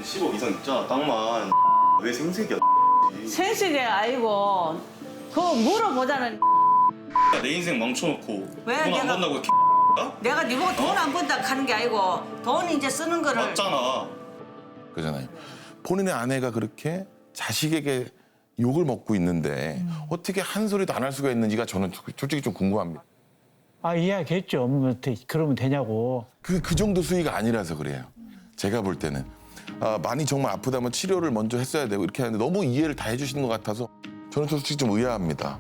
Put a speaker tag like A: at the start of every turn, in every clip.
A: 10억 이상 있잖아, 땅만. 왜 생색이야?
B: 생식이 아니고 그거 물어보자는.
A: 내 인생 망쳐놓고
B: 왜
A: 돈 안
B: 내가-
A: 번다고
B: 내가 네 보고 돈 안 번다 하는 게 아니고 돈 이제 쓰는 거를.
A: 맞잖아.
C: 그잖아요. 본인의 아내가 그렇게 자식에게 욕을 먹고 있는데 어떻게 한 소리도 안 할 수가 있는지가 저는 솔직히 좀 궁금합니다.
D: 아, 이야기했죠. 그러면 되냐고.
C: 그 정도 수위가 아니라서 그래요. 제가 볼 때는. 많이 정말 아프다면 치료를 먼저 했어야 되고 이렇게 하는데 너무 이해를 다 해주시는 것 같아서 저는 솔직히 좀 의아합니다.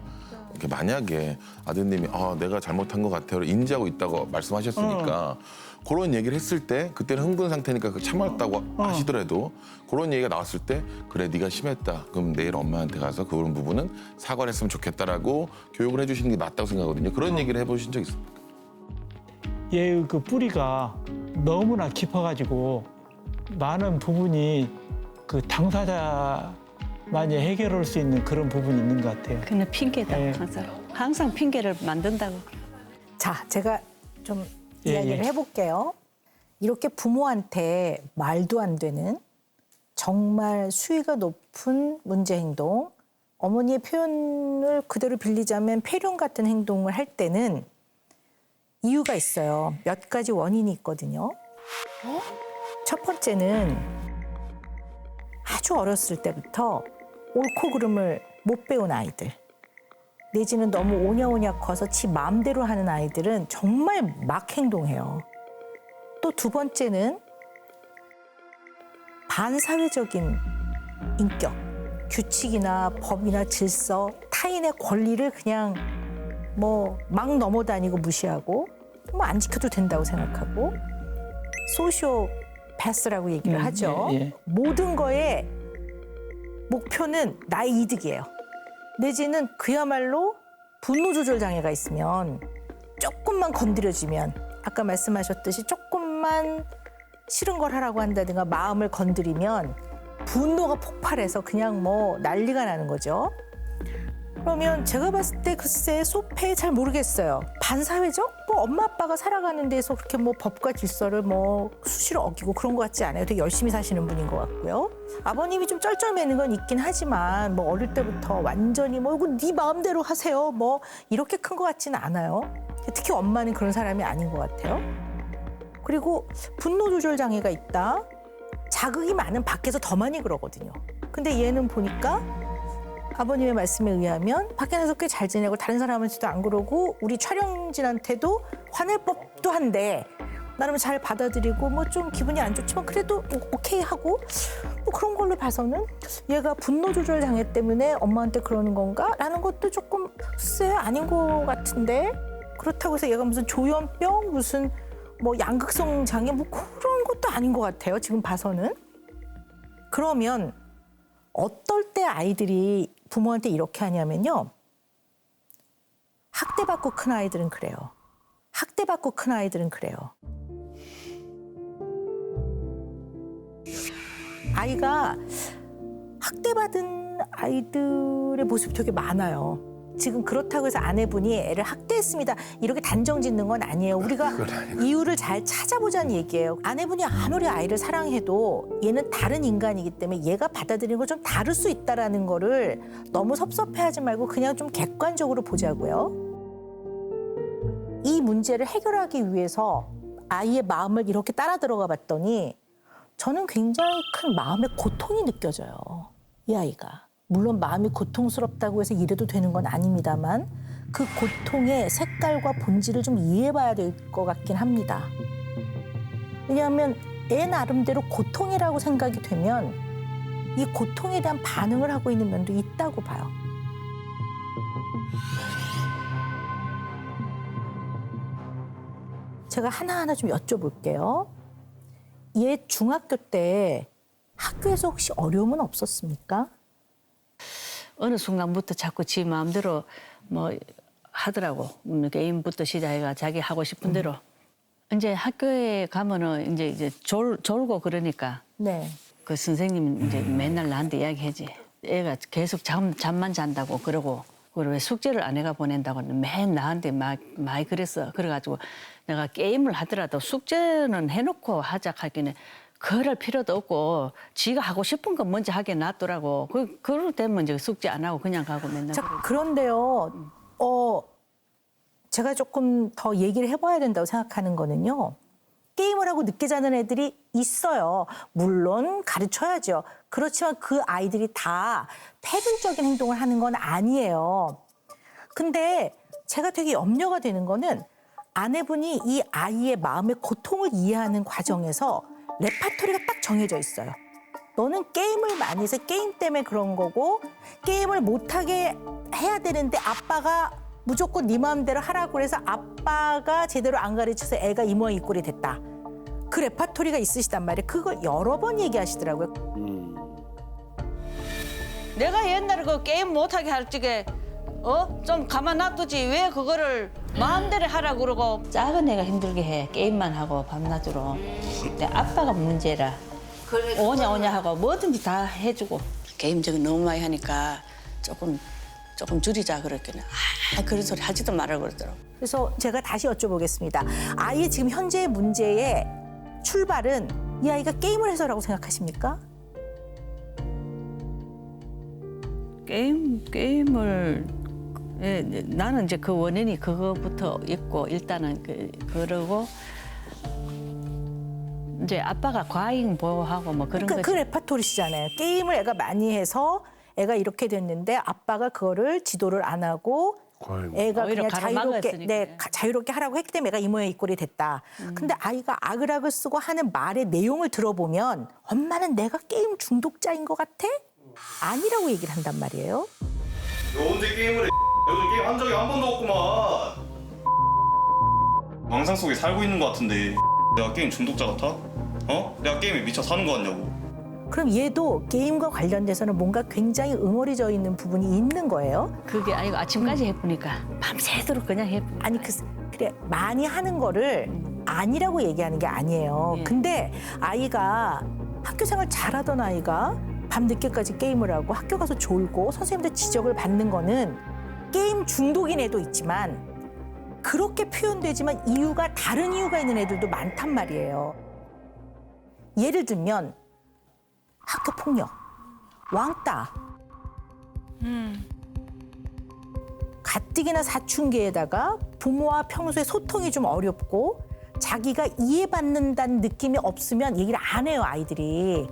C: 이렇게 만약에 아드님이 내가 잘못한 것 같아요 인지하고 있다고 말씀하셨으니까 그런 얘기를 했을 때 그때는 흥분 상태니까 참았다고 하시더라도 그런 얘기가 나왔을 때 그래 네가 심했다. 그럼 내일 엄마한테 가서 그런 부분은 사과를 했으면 좋겠다라고 교육을 해주시는 게 맞다고 생각하거든요. 그런 얘기를 해보신 적 있습니까?
D: 얘 그 뿌리가 너무나 깊어가지고 많은 부분이 그 당사자만이 해결할 수 있는 그런 부분이 있는 것 같아요.
E: 그냥 핑계다.
D: 네.
E: 항상 핑계를 만든다고.
F: 자, 제가 좀
D: 예,
F: 이야기를
D: 예.
F: 해볼게요. 이렇게 부모한테 말도 안 되는 정말 수위가 높은 문제 행동, 어머니의 표현을 그대로 빌리자면 폐륜 같은 행동을 할 때는 이유가 있어요. 몇 가지 원인이 있거든요. 첫 번째는 아주 어렸을 때부터 옳고 그름을 못 배운 아이들. 내지는 너무 오냐오냐 커서 지 마음대로 하는 아이들은 정말 막 행동해요. 또 두 번째는 반사회적인 인격, 규칙이나 법이나 질서, 타인의 권리를 그냥 뭐 막 넘어다니고 무시하고 뭐 안 지켜도 된다고 생각하고 소시오패스라고 얘기를 하죠.
D: 예.
F: 모든 거에 목표는 나의 이득이에요. 내지는 그야말로 분노 조절 장애가 있으면 조금만 건드려지면 아까 말씀하셨듯이 조금만 싫은 걸 하라고 한다든가 마음을 건드리면 분노가 폭발해서 그냥 뭐 난리가 나는 거죠. 그러면 제가 봤을 때 글쎄 소패 잘 모르겠어요. 반사회적? 뭐 엄마 아빠가 살아가는 데서 그렇게 뭐 법과 질서를 뭐 수시로 어기고 그런 것 같지 않아요. 되게 열심히 사시는 분인 것 같고요. 아버님이 좀 쩔쩔매는 건 있긴 하지만 뭐 어릴 때부터 완전히 뭐 이거 네 마음대로 하세요. 뭐 이렇게 큰 것 같지는 않아요. 특히 엄마는 그런 사람이 아닌 것 같아요. 그리고 분노 조절 장애가 있다. 자극이 많은 밖에서 더 많이 그러거든요. 근데 얘는 보니까 아버님의 말씀에 의하면 밖에 나서 꽤 잘 지내고 다른 사람한테도 안 그러고 우리 촬영진한테도 화낼 법도 한데 나름 잘 받아들이고 뭐 좀 기분이 안 좋지만 그래도 오케이 하고 뭐 그런 걸로 봐서는 얘가 분노 조절 장애 때문에 엄마한테 그러는 건가? 라는 것도 조금 글쎄 아닌 것 같은데 그렇다고 해서 얘가 무슨 조현병 무슨 뭐 양극성 장애 뭐 그런 것도 아닌 것 같아요. 지금 봐서는. 그러면 어떨 때 아이들이 부모한테 이렇게 하냐면요. 학대받고 큰 아이들은 그래요. 학대받고 큰 아이들은 그래요. 아이가 학대받은 아이들의 모습이 되게 많아요. 지금 그렇다고 해서 아내분이 애를 학대했습니다. 이렇게 단정 짓는 건 아니에요. 우리가 이유를 잘 찾아보자는 얘기예요. 아내분이 아무리 아이를 사랑해도 얘는 다른 인간이기 때문에 얘가 받아들이는 건 좀 다를 수 있다라는 거를 너무 섭섭해하지 말고 그냥 좀 객관적으로 보자고요. 이 문제를 해결하기 위해서 아이의 마음을 이렇게 따라 들어가 봤더니 저는 굉장히 큰 마음의 고통이 느껴져요. 이 아이가. 물론 마음이 고통스럽다고 해서 이래도 되는 건 아닙니다만 그 고통의 색깔과 본질을 좀 이해해봐야 될 것 같긴 합니다. 왜냐하면 애 나름대로 고통이라고 생각이 되면 이 고통에 대한 반응을 하고 있는 면도 있다고 봐요. 제가 하나하나 좀 여쭤볼게요. 얘 중학교 때 학교에서 혹시 어려움은 없었습니까?
E: 어느 순간부터 자꾸 지 마음대로 뭐 하더라고. 게임부터 시작해가 자기 하고 싶은 대로. 이제 학교에 가면은 이제 졸고 그러니까
F: 네.
E: 그 선생님이 이제 맨날 나한테 이야기하지. 애가 계속 잠만 잔다고 그러고 그리고 왜 숙제를 안 해가 보낸다고 맨 나한테 많이 그랬어. 그래가지고 내가 게임을 하더라도 숙제는 해놓고 하자 하기는 그럴 필요도 없고 지가 하고 싶은 거 먼저 하게 놔두라고. 그럴 때면 이제 숙제 안 하고 그냥 가고 맨날.
F: 자,
E: 그러고.
F: 그런데요. 제가 조금 더 얘기를 해봐야 된다고 생각하는 거는요. 게임을 하고 늦게 자는 애들이 있어요. 물론 가르쳐야죠. 그렇지만 그 아이들이 다 패륜적인 행동을 하는 건 아니에요. 근데 제가 되게 염려가 되는 거는 아내분이 이 아이의 마음의 고통을 이해하는 과정에서 레파토리가 딱 정해져 있어요. 너는 게임을 많이 해서 게임 때문에 그런 거고 게임을 못하게 해야 되는데 아빠가 무조건 네 마음대로 하라고 해서 아빠가 제대로 안 가르쳐서 애가 이 모양 이 꼴이 됐다. 그 레파토리가 있으시단 말이에요. 그걸 여러 번 얘기하시더라고요.
B: 내가 옛날에 그 게임 못하게 할 적에 좀 가만 놔두지 왜 그거를 마음대로 하라고 그러고.
E: 작은 애가 힘들게 해. 게임만 하고 밤낮으로. 근데 아빠가 문제라. 오냐 오냐 하고 뭐든지 다 해주고. 게임적인 너무 많이 하니까 조금 줄이자 그랬더니 그런 소리 하지도 말라고 그러더라고.
F: 그래서 제가 다시 여쭤보겠습니다. 아이의 지금 현재의 문제의 출발은 이 아이가 게임을 해서라고 생각하십니까?
E: 게임을 나는 이제 그 원인이 그거부터 있고 일단은 그러고 이제 아빠가 과잉 보호하고 뭐 그런
F: 그
E: 거지.
F: 레파토리시잖아요. 게임을 애가 많이 해서 애가 이렇게 됐는데 아빠가 그거를 지도를 안 하고 애가
E: 오히려
F: 그냥
E: 가로막았으니까.
F: 자유롭게 자유롭게 하라고 했기 때문에 애가 이 모양 이 꼴이 됐다. 근데 아이가 아그락을 쓰고 하는 말의 내용을 들어보면 엄마는 내가 게임 중독자인 것 같아? 아니라고 얘기를 한단 말이에요.
A: 너 언제 게임을 해? 요즘 게임 한 적이 한 번도 없구만. 망상 속에 살고 있는 것 같은데 내가 게임 중독자 같아? 내가 게임에 미쳐 사는 거 같냐고.
F: 그럼 얘도 게임과 관련돼서는 뭔가 굉장히 응어리져 있는 부분이 있는 거예요.
E: 그게 아니고 아침까지 해보니까 밤새도록 그냥 해.
F: 아니 그래 많이 하는 거를 아니라고 얘기하는 게 아니에요.
E: 예.
F: 근데 아이가 학교 생활 잘하던 아이가 밤 늦게까지 게임을 하고 학교 가서 졸고 선생님들 지적을 받는 거는 게임 중독인 애도 있지만 그렇게 표현되지만 이유가 다른 이유가 있는 애들도 많단 말이에요. 예를 들면 학교 폭력, 왕따, 가뜩이나 사춘기에다가 부모와 평소에 소통이 좀 어렵고 자기가 이해받는다는 느낌이 없으면 얘기를 안 해요, 아이들이.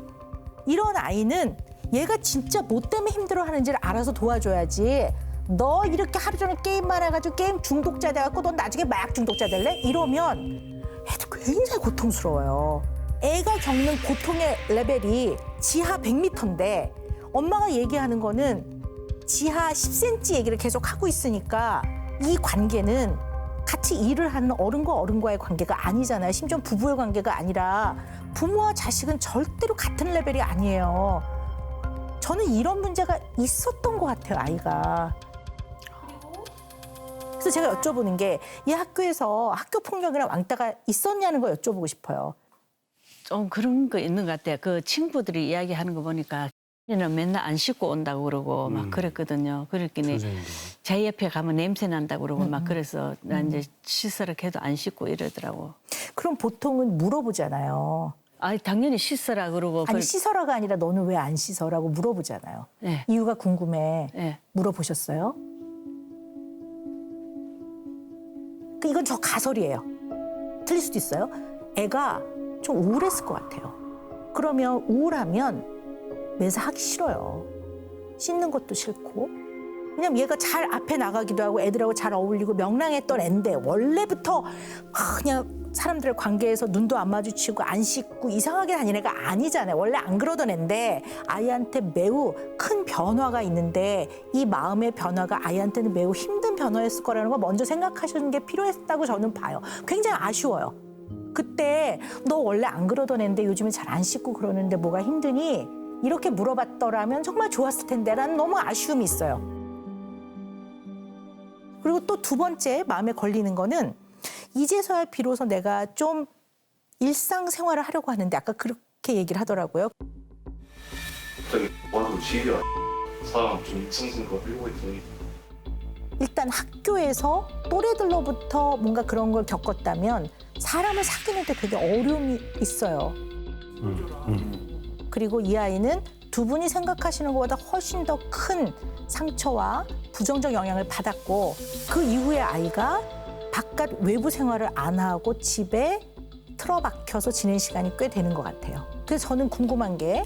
F: 이런 아이는 얘가 진짜 뭐 때문에 힘들어하는지를 알아서 도와줘야지. 너 이렇게 하루 종일 게임만 해가지고 게임 중독자 돼갖고 넌 나중에 마약 중독자 될래? 이러면 애도 굉장히 고통스러워요. 애가 겪는 고통의 레벨이 지하 100m인데 엄마가 얘기하는 거는 지하 10cm 얘기를 계속 하고 있으니까 이 관계는 같이 일을 하는 어른과 어른과의 관계가 아니잖아요. 심지어 부부의 관계가 아니라 부모와 자식은 절대로 같은 레벨이 아니에요. 저는 이런 문제가 있었던 것 같아요, 아이가. 그래서 제가 여쭤보는 게 이 학교에서 학교 폭력이나 왕따가 있었냐는 걸 여쭤보고 싶어요.
E: 좀 그런 거 있는 것 같아요. 그 친구들이 이야기하는 거 보니까 얘는 맨날 안 씻고 온다고 그러고 막 그랬거든요. 그랬더니 제 옆에 가면 냄새 난다고 그러고 막 그래서 나 이제 씻으라 해도 안 씻고 이러더라고.
F: 그럼 보통은 물어보잖아요.
E: 아 당연히 씻으라 그러고.
F: 아니 씻어라가 아니라 너는 왜 안 씻어라고 물어보잖아요.
E: 네.
F: 이유가 궁금해.
E: 네.
F: 물어보셨어요? 이건 저 가설이에요. 틀릴 수도 있어요. 애가 좀 우울했을 것 같아요. 그러면 우울하면 매사 하기 싫어요. 씻는 것도 싫고. 왜냐면 얘가 잘 앞에 나가기도 하고 애들하고 잘 어울리고 명랑했던 애인데 원래부터 그냥 사람들의 관계에서 눈도 안 마주치고 안 씻고 이상하게 다니는 애가 아니잖아요. 원래 안 그러던 애인데 아이한테 매우 큰 변화가 있는데 이 마음의 변화가 아이한테는 매우 힘든 변화였을 거라는 걸 먼저 생각하시는 게 필요했다고 저는 봐요. 굉장히 아쉬워요. 그때 너 원래 안 그러던 애인데 요즘에 잘 안 씻고 그러는데 뭐가 힘드니? 이렇게 물어봤더라면 정말 좋았을 텐데라는 너무 아쉬움이 있어요. 그리고 또 두 번째 마음에 걸리는 거는 이제서야 비로소 내가 좀 일상생활을 하려고 하는데 아까 그렇게 얘기를 하더라고요.
A: 갑자기 와도 지려. 사람 좀 입성생각 하려고 했더니
F: 일단 학교에서 또래들로부터 뭔가 그런 걸 겪었다면 사람을 사귀는 데 되게 어려움이 있어요. 그리고 이 아이는 두 분이 생각하시는 것보다 훨씬 더 큰 상처와 부정적 영향을 받았고 그 이후에 아이가 바깥 외부 생활을 안 하고 집에 틀어박혀서 지낸 시간이 꽤 되는 것 같아요. 그래서 저는 궁금한 게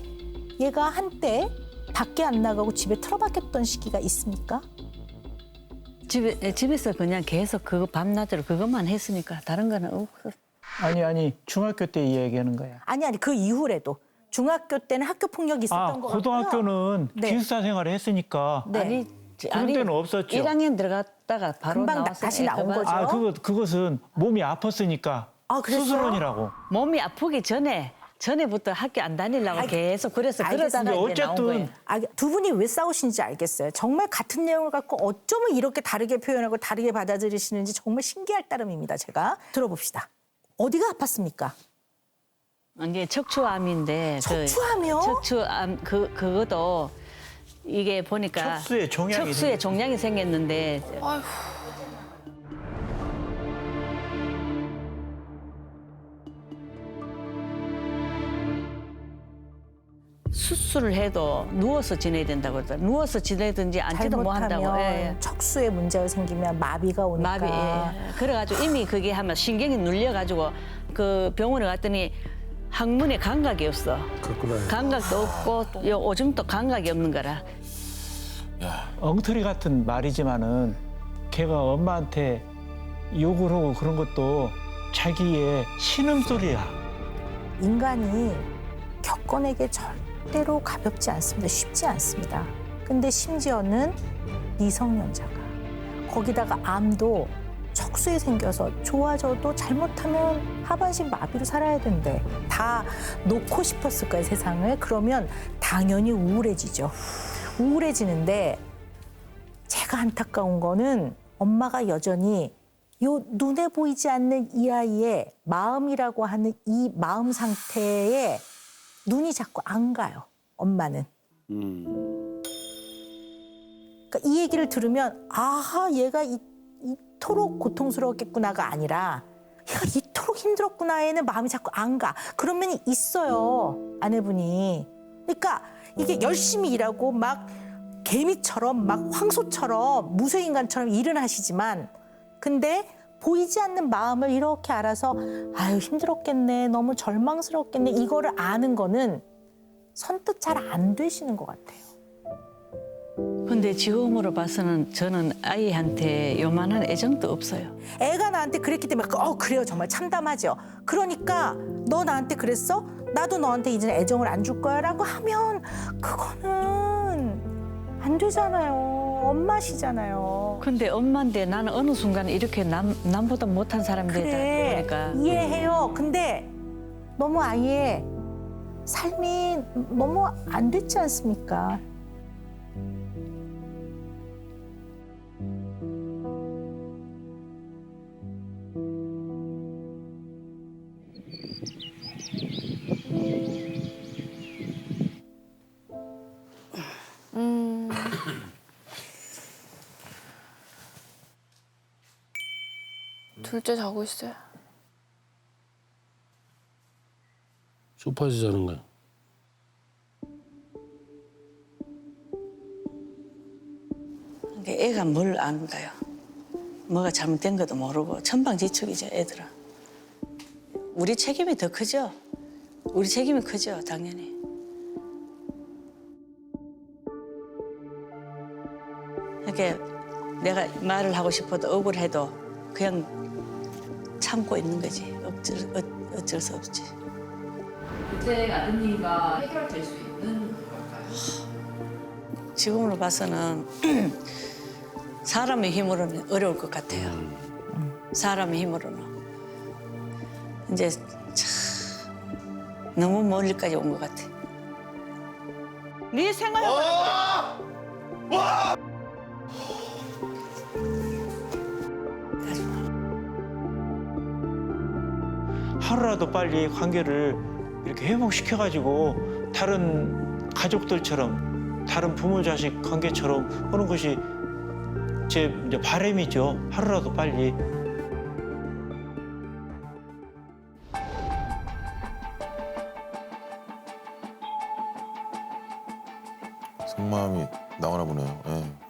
F: 얘가 한때 밖에 안 나가고 집에 틀어박혔던 시기가 있습니까?
E: 집에서 그냥 계속 그거 밤낮으로 그것만 했으니까 다른 거는 없어.
D: 아니 중학교 때 이야기하는 거야.
F: 아니 그 이후에도 중학교 때는 학교 폭력이 있었던 것 같고요.
D: 고등학교는
F: 네.
D: 기숙사 생활을 했으니까
F: 네.
D: 그런 때는 없었죠.
E: 1학년 들어갔다가 바로
F: 금방
E: 나와서
F: 다시 나온 거죠.
D: 그것은 몸이 아팠으니까
F: 아, 그랬어요?
D: 수술원이라고.
E: 몸이 아프기 전에부터 학교 안 다니려고 계속 그래서
F: 알겠습니다.
E: 그러다가 이제 나온 거예요.
D: 어쨌든
F: 두 분이 왜 싸우시는지 알겠어요. 정말 같은 내용을 갖고 어쩌면 이렇게 다르게 표현하고 다르게 받아들이시는지 정말 신기할 따름입니다. 제가 들어봅시다. 어디가 아팠습니까?
E: 이게 척추암인데
F: 척추암이요?
E: 척추암 그것도 이게 보니까
D: 척수에 종양이
E: 생겼는데 수술을 해도 누워서 지내야 된다고 그러더라고요. 누워서 지내든지 앉지도 못 한다고.
F: 잘못하면 척수에 문제가 생기면 마비가 오니까.
E: 마비. 그래가지고 이미 그게 하면 신경이 눌려가지고 그 병원에 갔더니 항문에 감각이 없어.
G: 그렇구나.
E: 감각도 없고 요 오줌도 감각이 없는 거라.
D: 엉터리 같은 말이지만은 걔가 엄마한테 욕을 하고 그런 것도 자기의 신음소리야.
F: 인간이 겪어내기 절대로 가볍지 않습니다. 쉽지 않습니다. 근데 심지어는 미성년자가 거기다가 암도 척수에 생겨서 좋아져도 잘못하면 하반신 마비로 살아야 된대. 다 놓고 싶었을 거예요, 세상을. 그러면 당연히 우울해지죠. 우울해지는데 제가 안타까운 거는 엄마가 여전히 요 눈에 보이지 않는 이 아이의 마음이라고 하는 이 마음 상태에 눈이 자꾸 안 가요, 엄마는. 그러니까 이 얘기를 들으면 아하, 얘가 이토록 고통스러웠겠구나가 아니라 얘가 이토록 힘들었구나에는 마음이 자꾸 안 가. 그런 면이 있어요, 아내분이. 그러니까 이게 열심히 일하고 막 개미처럼 막 황소처럼 무쇠인간처럼 일은 하시지만 근데 보이지 않는 마음을 이렇게 알아서 아유 힘들었겠네, 너무 절망스럽겠네 이거를 아는 거는 선뜻 잘 안 되시는 것 같아요.
E: 근데 지금으로 봐서는 저는 아이한테 요만한 애정도 없어요.
F: 애가 나한테 그랬기 때문에 그래요, 정말 참담하죠. 그러니까 너 나한테 그랬어? 나도 너한테 이제 애정을 안 줄 거야 라고 하면 그거는 안 되잖아요. 엄마시잖아요.
E: 근데 엄마인데 나는 어느 순간 이렇게 남보다 못한 사람이 되다
F: 그래,
E: 보니까
F: 이해해요. 근데 너무 아이의 삶이 너무 안 됐지 않습니까?
H: 둘째 자고 있어요.
G: 소파에서 자는 거야.
E: 애가 뭘 안가요. 뭐가 잘못된 것도 모르고 천방지축이죠, 애들은. 우리 책임이 더 크죠. 우리 책임이 크죠, 당연히. 이렇게 내가 말을 하고 싶어도 억울해도 그냥 참고 있는 거지. 어쩔 수 없지.
I: 그때 아드님과 해결될 수 있는 걸까요?
E: 지금으로 봐서는 사람의 힘으로는 어려울 것 같아요. 사람의 힘으로는. 이제 참 너무 멀리까지 온 것 같아.
B: 네 생활해봐.
D: 하루라도 빨리 관계를 이렇게 회복시켜가지고 다른 가족들처럼 다른 부모 자식 관계처럼 하는 것이 제 이제 바람이죠. 하루라도 빨리.
C: 속마음이 나오나 보네요. 예.